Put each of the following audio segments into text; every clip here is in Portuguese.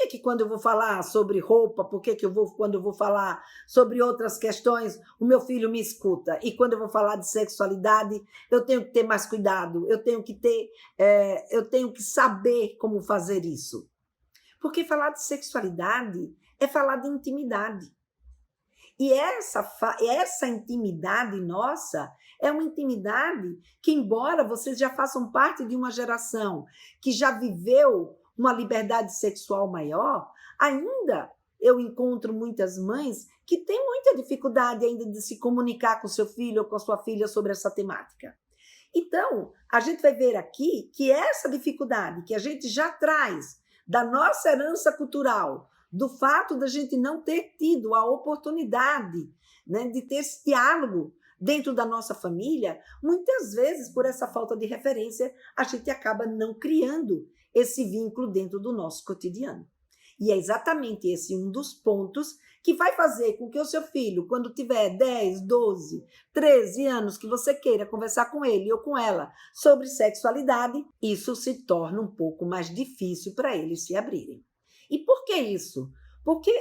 que quando eu vou falar sobre roupa, quando eu vou falar sobre outras questões, o meu filho me escuta? E quando eu vou falar de sexualidade, eu tenho que ter mais cuidado, eu tenho que saber como fazer isso. Porque falar de sexualidade é falar de intimidade. E essa intimidade nossa é uma intimidade que, embora vocês já façam parte de uma geração que já viveu uma liberdade sexual maior, ainda eu encontro muitas mães que têm muita dificuldade ainda de se comunicar com seu filho ou com a sua filha sobre essa temática. Então, a gente vai ver aqui que essa dificuldade que a gente já traz da nossa herança cultural, do fato da gente não ter tido a oportunidade, né, de ter esse diálogo dentro da nossa família, muitas vezes, por essa falta de referência, a gente acaba não criando esse vínculo dentro do nosso cotidiano. E é exatamente esse um dos pontos que vai fazer com que o seu filho, quando tiver 10, 12, 13 anos, que você queira conversar com ele ou com ela sobre sexualidade, isso se torna um pouco mais difícil para eles se abrirem. E por que isso? Porque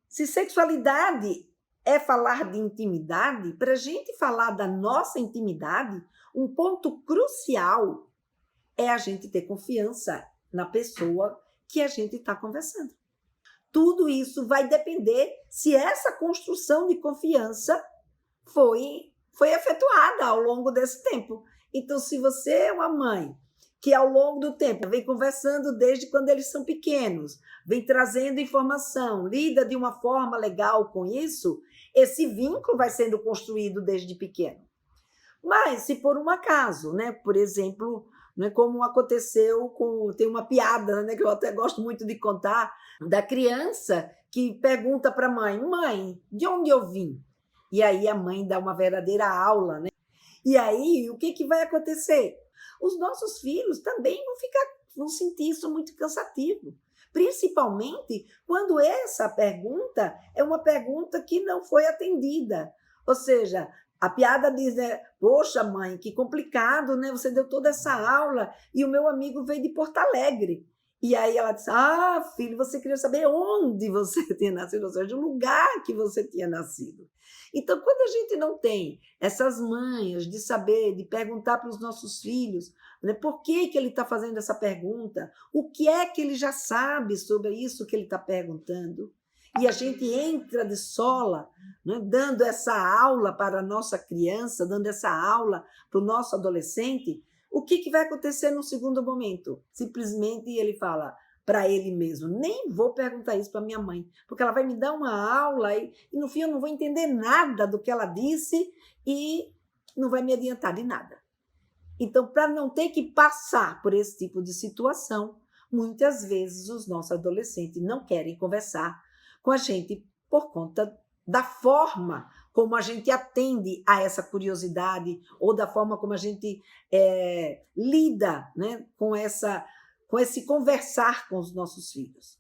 se sexualidade é falar de intimidade, para a gente falar da nossa intimidade, um ponto crucial é a gente ter confiança na pessoa que a gente está conversando. Tudo isso vai depender se essa construção de confiança foi efetuada ao longo desse tempo. Então, se você é uma mãe que ao longo do tempo vem conversando desde quando eles são pequenos, vem trazendo informação, lida de uma forma legal com isso, esse vínculo vai sendo construído desde pequeno. Mas se por um acaso, né, por exemplo, né, como aconteceu tem uma piada, né, que eu até gosto muito de contar, da criança que pergunta para a mãe: mãe, de onde eu vim? E aí a mãe dá uma verdadeira aula, né? E aí o que vai acontecer? Os nossos filhos também vão sentir isso muito cansativo, principalmente quando essa pergunta é uma pergunta que não foi atendida. Ou seja, a piada diz, né? Poxa, mãe, que complicado, né? Você deu toda essa aula e o meu amigo veio de Porto Alegre. E aí ela diz: ah, filho, você queria saber onde você tinha nascido, ou seja, o lugar que você tinha nascido. Então, quando a gente não tem essas manhas de saber, de perguntar para os nossos filhos, né, por que ele está fazendo essa pergunta, o que é que ele já sabe sobre isso que ele está perguntando, e a gente entra de sola, né, dando essa aula para a nossa criança, dando essa aula para o nosso adolescente, o que vai acontecer no segundo momento? Simplesmente ele fala para ele mesmo: nem vou perguntar isso para minha mãe, porque ela vai me dar uma aula e no fim eu não vou entender nada do que ela disse e não vai me adiantar de nada. Então, para não ter que passar por esse tipo de situação, muitas vezes os nossos adolescentes não querem conversar com a gente por conta da forma como a gente atende a essa curiosidade ou da forma como a gente lida, né, com esse conversar com os nossos filhos.